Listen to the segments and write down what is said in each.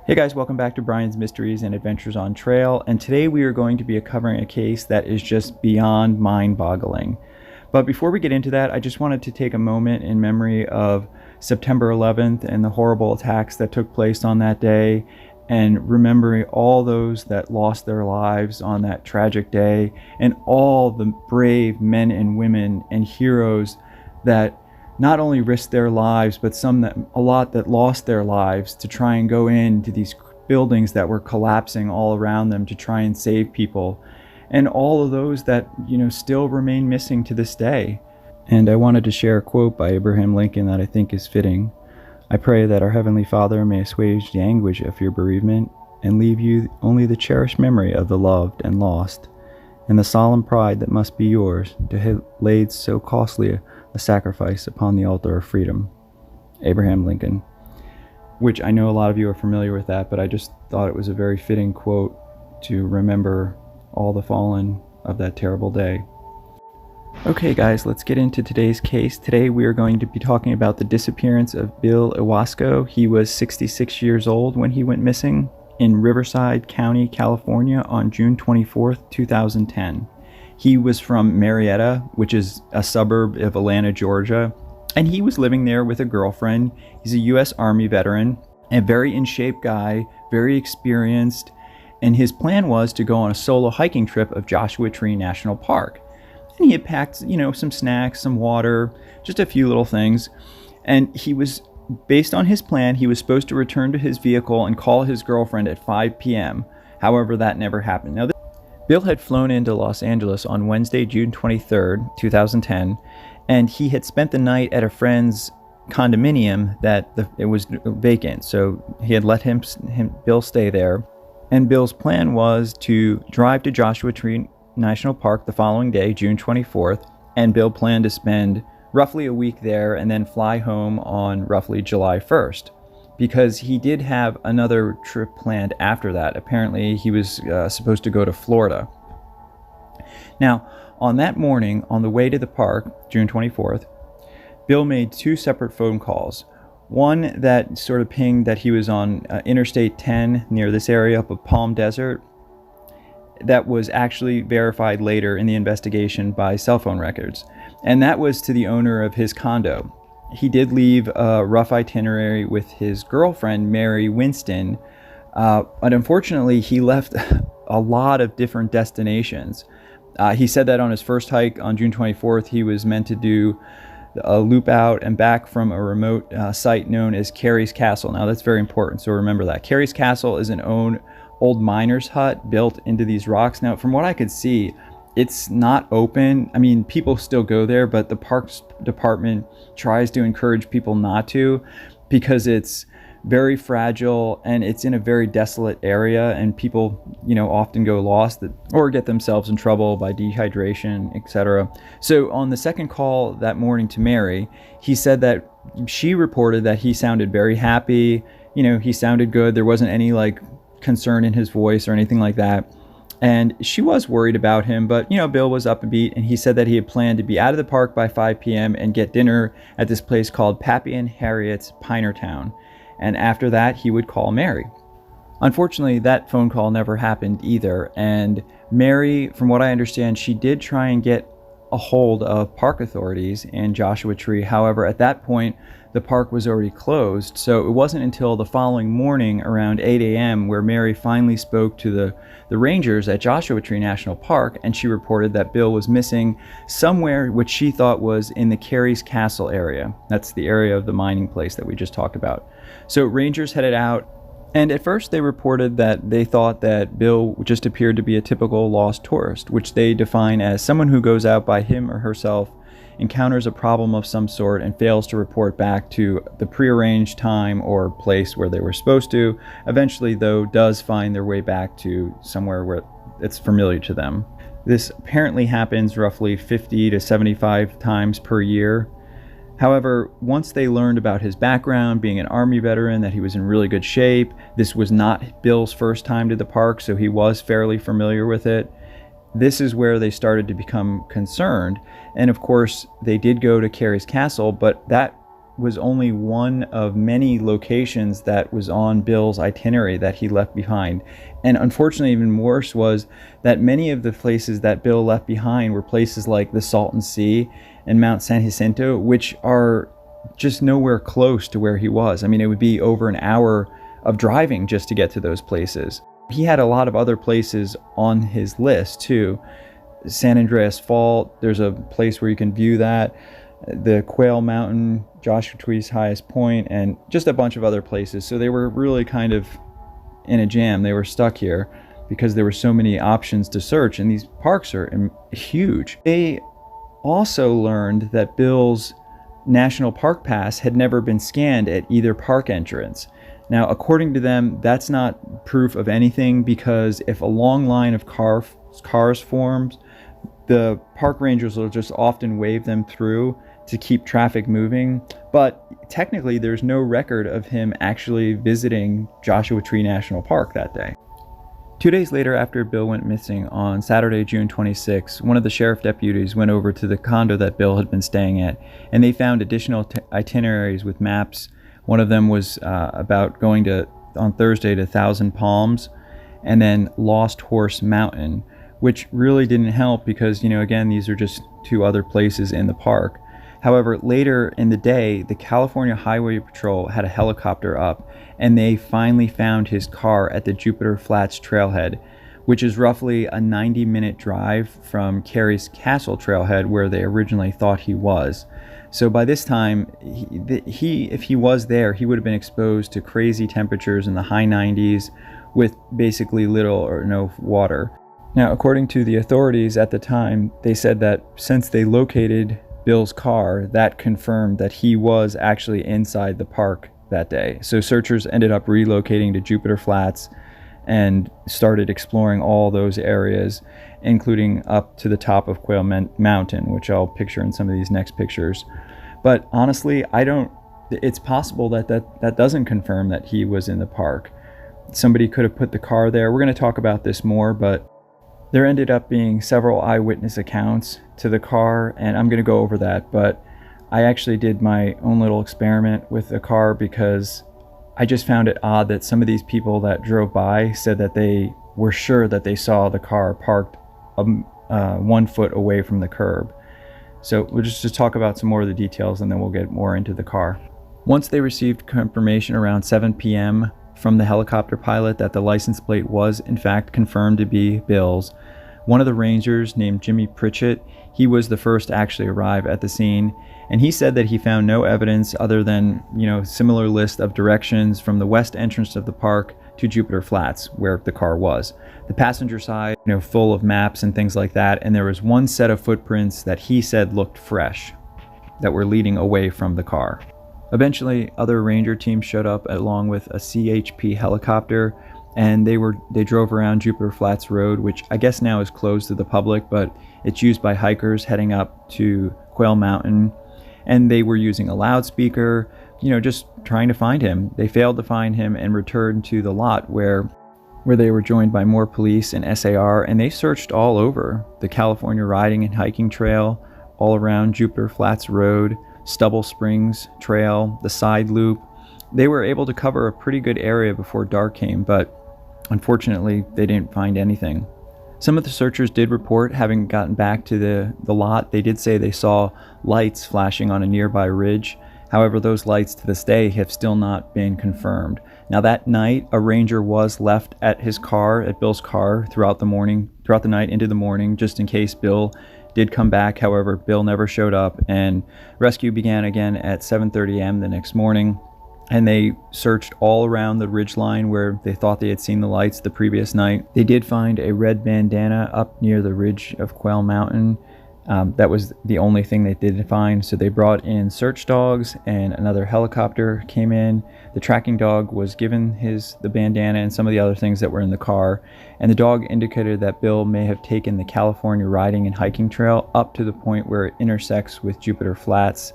Hey guys, welcome back to Brian's Mysteries and Adventures on Trail, and today we are going to be covering a case that is just beyond mind-boggling. But before we get into that, I just wanted to take a moment in memory of September 11th and the horrible attacks that took place on that day, and remembering all those that lost their lives on that tragic day, and all the brave men and women and heroes that not only risked their lives, but a lot that lost their lives to try and go into these buildings that were collapsing all around them to try and save people, and all of those that, still remain missing to this day. And I wanted to share a quote by Abraham Lincoln that I think is fitting. I pray that our Heavenly Father may assuage the anguish of your bereavement and leave you only the cherished memory of the loved and lost, and the solemn pride that must be yours to have laid so costly a sacrifice upon the altar of freedom. Abraham Lincoln. Which I know a lot of you are familiar with that, but I just thought it was a very fitting quote to remember all the fallen of that terrible day. Okay guys, let's get into today's case. Today we are going to be talking about the disappearance of Bill Ewasko. He was 66 years old when he went missing in Riverside County, California on June 24th, 2010. He was from Marietta, which is a suburb of Atlanta, Georgia, and he was living there with a girlfriend. He's a U.S. Army veteran, a very in-shape guy, very experienced, and his plan was to go on a solo hiking trip of Joshua Tree National Park. And he had packed, some snacks, some water, just a few little things, and based on his plan, he was supposed to return to his vehicle and call his girlfriend at 5 p.m. However, that never happened. Now, Bill had flown into Los Angeles on Wednesday, June 23rd, 2010, and he had spent the night at a friend's condominium it was vacant. So he had let Bill stay there. And Bill's plan was to drive to Joshua Tree National Park the following day, June 24th, and Bill planned to spend roughly a week there and then fly home on roughly July 1st. Because he did have another trip planned after that. Apparently, he was supposed to go to Florida. Now, on that morning, on the way to the park, June 24th, Bill made two separate phone calls. One that sort of pinged that he was on Interstate 10 near this area up of Palm Desert. That was actually verified later in the investigation by cell phone records. And that was to the owner of his condo. He did leave a rough itinerary with his girlfriend, Mary Winston, but unfortunately he left a lot of different destinations. He said that on his first hike on June 24th, he was meant to do a loop out and back from a remote site known as Carey's Castle. Now that's very important, so remember that. Carey's Castle is an old miner's hut built into these rocks. Now, from what I could see, it's not open. I mean, people still go there, but the parks department tries to encourage people not to because it's very fragile and it's in a very desolate area, and people, often go lost or get themselves in trouble by dehydration, etc. So on the second call that morning to Mary, he said that she reported that he sounded very happy. He sounded good. There wasn't any concern in his voice or anything like that. And she was worried about him, but, Bill was upbeat, and he said that he had planned to be out of the park by 5 p.m. and get dinner at this place called Pappy and Harriet's Pinertown. And after that, he would call Mary. Unfortunately, that phone call never happened either. And Mary, from what I understand, she did try and get a hold of park authorities in Joshua Tree. However, at that point, the park was already closed. So it wasn't until the following morning around 8 a.m. where Mary finally spoke to the rangers at Joshua Tree National Park, and she reported that Bill was missing somewhere which she thought was in the Carey's Castle area. That's the area of the mining place that we just talked about. So rangers headed out, and at first they reported that they thought that Bill just appeared to be a typical lost tourist, which they define as someone who goes out by him or herself, encounters a problem of some sort, and fails to report back to the prearranged time or place where they were supposed to. Eventually, though, does find their way back to somewhere where it's familiar to them. This apparently happens roughly 50 to 75 times per year. However, once they learned about his background, being an Army veteran, that he was in really good shape, this was not Bill's first time to the park, so he was fairly familiar with it. This is where they started to become concerned. And of course, they did go to Carey's Castle, but that was only one of many locations that was on Bill's itinerary that he left behind. And unfortunately, even worse was that many of the places that Bill left behind were places like the Salton Sea and Mount San Jacinto, which are just nowhere close to where he was. I mean, it would be over an hour of driving just to get to those places. He had a lot of other places on his list too. San Andreas Fault, there's a place where you can view that, the Quail Mountain, Joshua Twee's highest point, and just a bunch of other places. So they were really kind of in a jam. They were stuck here because there were so many options to search, and these parks are huge. They also learned that Bill's National Park Pass had never been scanned at either park entrance. Now, according to them, that's not proof of anything, because if a long line of cars forms, the park rangers will just often wave them through to keep traffic moving. But technically, there's no record of him actually visiting Joshua Tree National Park that day. 2 days later, after Bill went missing on Saturday, June 26, one of the sheriff deputies went over to the condo that Bill had been staying at, and they found additional itineraries with maps. One of them was about going on Thursday to Thousand Palms, and then Lost Horse Mountain, which really didn't help because, again, these are just two other places in the park. However, later in the day, the California Highway Patrol had a helicopter up, and they finally found his car at the Jupiter Flats trailhead, which is roughly a 90-minute drive from Carey's Castle trailhead, where they originally thought he was. So by this time, if he was there, he would have been exposed to crazy temperatures in the high 90s with basically little or no water. Now, according to the authorities at the time, they said that since they located Bill's car, that confirmed that he was actually inside the park that day. So searchers ended up relocating to Jupiter Flats and started exploring all those areas, including up to the top of Quail Mountain, which I'll picture in some of these next pictures. But honestly, it's possible that doesn't confirm that he was in the park. Somebody could have put the car there. We're going to talk about this more, but there ended up being several eyewitness accounts to the car, and I'm going to go over that. But I actually did my own little experiment with the car because I just found it odd that some of these people that drove by said that they were sure that they saw the car parked 1 foot away from the curb. So we'll just talk about some more of the details, and then we'll get more into the car. Once they received confirmation around 7 p.m. from the helicopter pilot that the license plate was in fact confirmed to be Bill's, one of the rangers named Jimmy Pritchett, he was the first to actually arrive at the scene, and he said that he found no evidence other than, similar list of directions from the west entrance of the park to Jupiter Flats, where the car was. The passenger side, full of maps and things like that, and there was one set of footprints that he said looked fresh, that were leading away from the car. Eventually, other ranger teams showed up along with a CHP helicopter, and they drove around Jupiter Flats Road, which I guess now is closed to the public, but it's used by hikers heading up to Quail Mountain. And they were using a loudspeaker, just trying to find him. They failed to find him and returned to the lot where they were joined by more police and SAR, and they searched all over the California Riding and Hiking Trail, all around Jupiter Flats Road, Stubble Springs Trail, the side loop. They were able to cover a pretty good area before dark came, but unfortunately, they didn't find anything. Some of the searchers did report having gotten back to the lot. They did say they saw lights flashing on a nearby ridge. However, those lights to this day have still not been confirmed. Now, that night, a ranger was left at Bill's car throughout the night into the morning, just in case Bill did come back. However, Bill never showed up, and rescue began again at 7:30 a.m. the next morning. And they searched all around the ridgeline where they thought they had seen the lights the previous night. They did find a red bandana up near the ridge of Quail Mountain. That was the only thing they did find. So they brought in search dogs, and another helicopter came in. The tracking dog was given the bandana and some of the other things that were in the car. And the dog indicated that Bill may have taken the California Riding and Hiking Trail up to the point where it intersects with Jupiter Flats,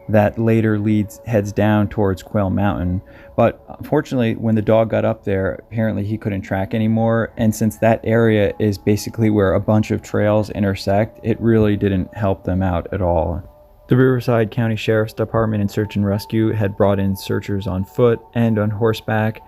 that later heads down towards Quail Mountain. But unfortunately, when the dog got up there, apparently he couldn't track anymore. And since that area is basically where a bunch of trails intersect, it really didn't help them out at all. The Riverside County Sheriff's Department and Search and Rescue had brought in searchers on foot and on horseback,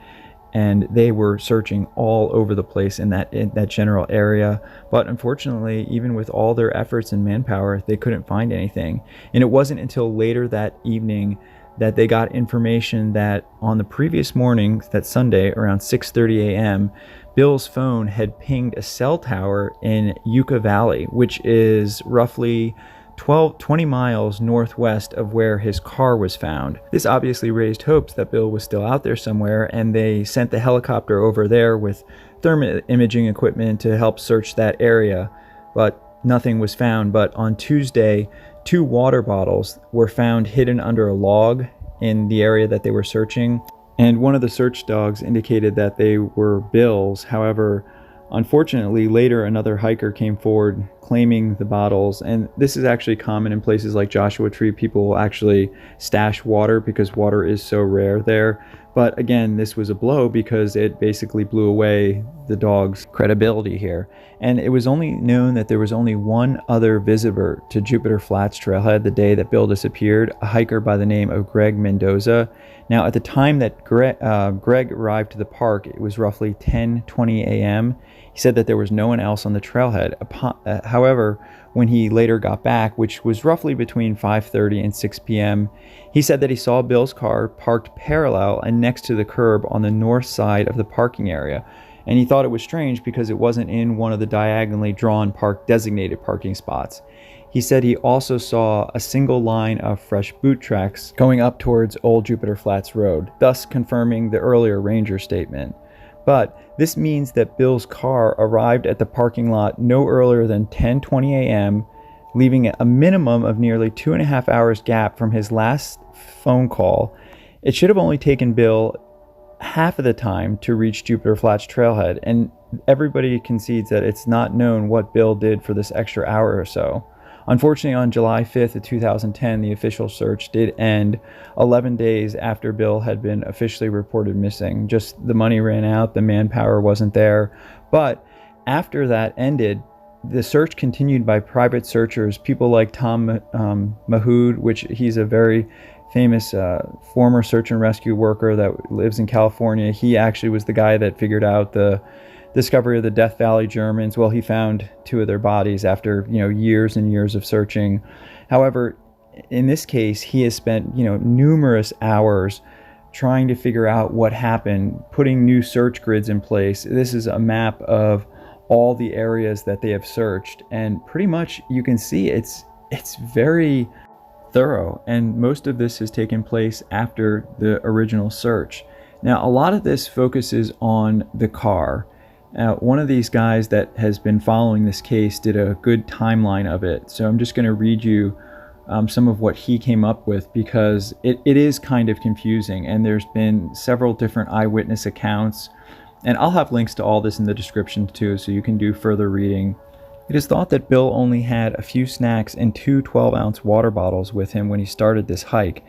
and they were searching all over the place in that general area. But unfortunately, even with all their efforts and manpower, they couldn't find anything. And it wasn't until later that evening that they got information that on the previous morning, that Sunday, around 6:30 a.m., Bill's phone had pinged a cell tower in Yucca Valley, which is roughly 20 miles northwest of where his car was found. This obviously raised hopes that Bill was still out there somewhere, and they sent the helicopter over there with thermal imaging equipment to help search that area, but nothing was found. But on Tuesday, 2 water bottles were found hidden under a log in the area that they were searching, and one of the search dogs indicated that they were Bill's. However, unfortunately, later another hiker came forward claiming the bottles, and this is actually common in places like Joshua Tree. People will actually stash water because water is so rare there. But again, this was a blow because it basically blew away the dog's credibility here. And it was only known that there was only one other visitor to Jupiter Flats Trailhead the day that Bill disappeared, a hiker by the name of Greg Mendoza. Now, at the time that Greg arrived to the park, it was roughly 10:20 a.m. He said that there was no one else on the trailhead. However, when he later got back, which was roughly between 5:30 and 6 p.m., he said that he saw Bill's car parked parallel and next to the curb on the north side of the parking area. And he thought it was strange because it wasn't in one of the diagonally drawn designated parking spots. He said he also saw a single line of fresh boot tracks going up towards Old Jupiter Flats Road, thus confirming the earlier ranger statement. But this means that Bill's car arrived at the parking lot no earlier than 10:20 a.m., leaving a minimum of nearly 2.5 hours gap from his last phone call. It should have only taken Bill half of the time to reach Jupiter Flats Trailhead, and everybody concedes that it's not known what Bill did for this extra hour or so. Unfortunately, on July 5th of 2010, the official search did end 11 days after Bill had been officially reported missing. Just the money ran out, the manpower wasn't there. But after that ended, the search continued by private searchers, people like Tom Mahood, which he's a very famous former search and rescue worker that lives in California. He actually was the guy that figured out the discovery of the Death Valley Germans. Well, he found 2 of their bodies after years and years of searching. However, in this case, he has spent numerous hours trying to figure out what happened, putting new search grids in place. This is a map of all the areas that they have searched, and pretty much you can see it's very thorough, and most of this has taken place after the original search. Now, a lot of this focuses on the car. One of these guys that has been following this case did a good timeline of it, so I'm just going to read you some of what he came up with, because it is kind of confusing, and there's been several different eyewitness accounts, and I'll have links to all this in the description too, so you can do further reading. It is thought that Bill only had a few snacks and 2 12-ounce water bottles with him when he started this hike.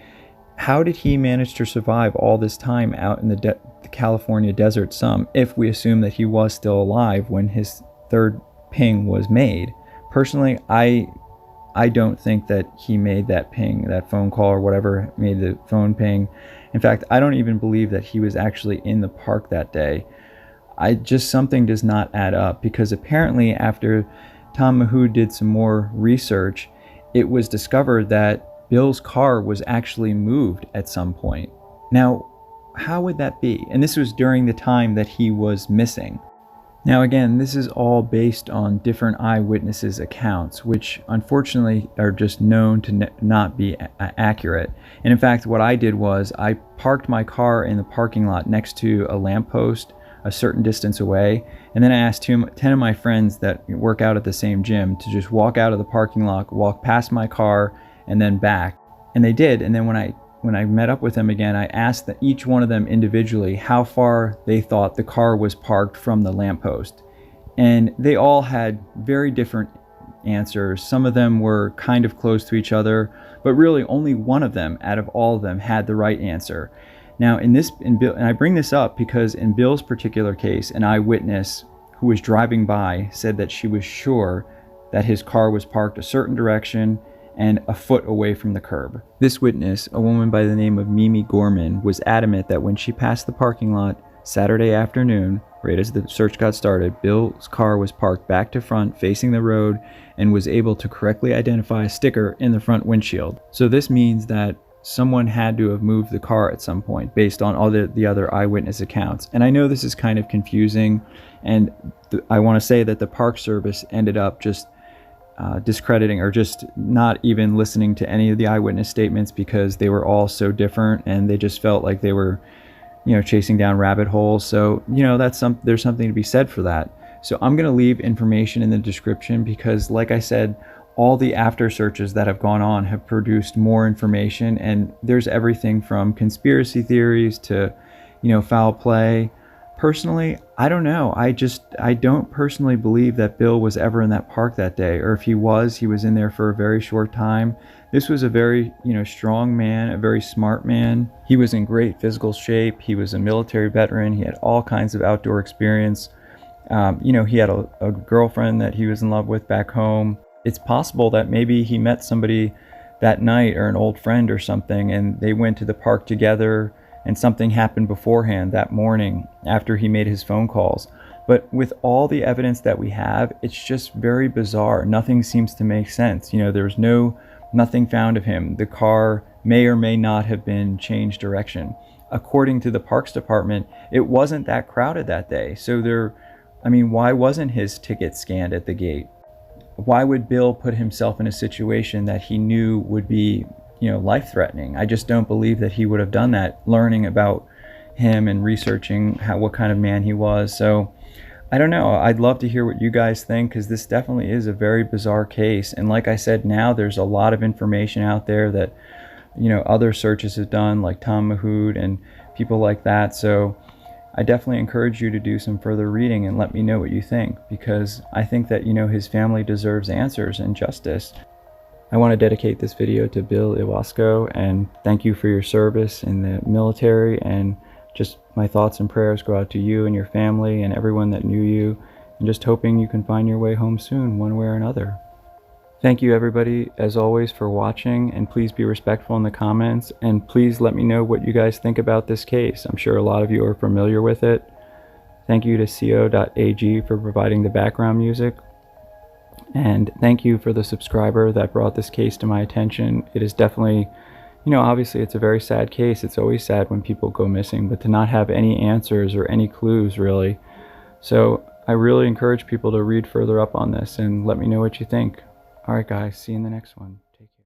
How did he manage to survive all this time out in the California desert some, if we assume that he was still alive when his third ping was made? Personally, I don't think that he made that ping, that phone call or whatever made the phone ping. In fact, I don't even believe that he was actually in the park that day. Something does not add up, because apparently after Tom Mahood did some more research, it was discovered that Bill's car was actually moved at some point. Now, how would that be? And this was during the time that he was missing. Now again, this is all based on different eyewitnesses' accounts, which unfortunately are just known to not be accurate. And in fact, what I did was I parked my car in the parking lot next to a lamppost a certain distance away, and then I asked 10 of my friends that work out at the same gym to just walk out of the parking lot, walk past my car, and then back. And they did. And then when I met up with them again, I asked each one of them individually how far they thought the car was parked from the lamppost. And they all had very different answers. Some of them were kind of close to each other, but really only one of them out of all of them had the right answer. Now, and I bring this up because in Bill's particular case, an eyewitness who was driving by said that she was sure that his car was parked a certain direction and a foot away from the curb. This witness, a woman by the name of Mimi Gorman, was adamant that when she passed the parking lot Saturday afternoon, right as the search got started, Bill's car was parked back to front facing the road and was able to correctly identify a sticker in the front windshield. So this means that someone had to have moved the car at some point based on all the other eyewitness accounts. And I know this is kind of confusing, and I want to say that the Park Service ended up just discrediting or just not even listening to any of the eyewitness statements because they were all so different and they just felt like they were, chasing down rabbit holes. So, there's something to be said for that. So I'm going to leave information in the description because, like I said, all the after searches that have gone on have produced more information, and there's everything from conspiracy theories to, foul play. Personally, I don't know. I don't personally believe that Bill was ever in that park that day, or if he was in there for a very short time. This was a very, strong man, a very smart man. He was in great physical shape. He was a military veteran. He had all kinds of outdoor experience. He had a girlfriend that he was in love with back home. It's possible that maybe he met somebody that night or an old friend or something, and they went to the park together and something happened beforehand that morning after he made his phone calls. But with all the evidence that we have, it's just very bizarre. Nothing seems to make sense. There's nothing found of him. The car may or may not have been changed direction. According to the Parks Department, it wasn't that crowded that day. So why wasn't his ticket scanned at the gate? Why would Bill put himself in a situation that he knew would be, life-threatening? I just don't believe that he would have done that, learning about him and researching what kind of man he was. So I don't know. I'd love to hear what you guys think, because this definitely is a very bizarre case. And like I said, now there's a lot of information out there that, other searches have done, like Tom Mahood and people like that. So I definitely encourage you to do some further reading and let me know what you think, because I think that, his family deserves answers and justice. I want to dedicate this video to Bill Ewasko and thank you for your service in the military, and just my thoughts and prayers go out to you and your family and everyone that knew you, and just hoping you can find your way home soon, one way or another. Thank you everybody, as always, for watching, and please be respectful in the comments, and please let me know what you guys think about this case. I'm sure a lot of you are familiar with it. Thank you to co.ag for providing the background music, and thank you for the subscriber that brought this case to my attention. It is definitely, obviously it's a very sad case. It's always sad when people go missing, but to not have any answers or any clues, really. So I really encourage people to read further up on this and let me know what you think. Alright guys, see you in the next one.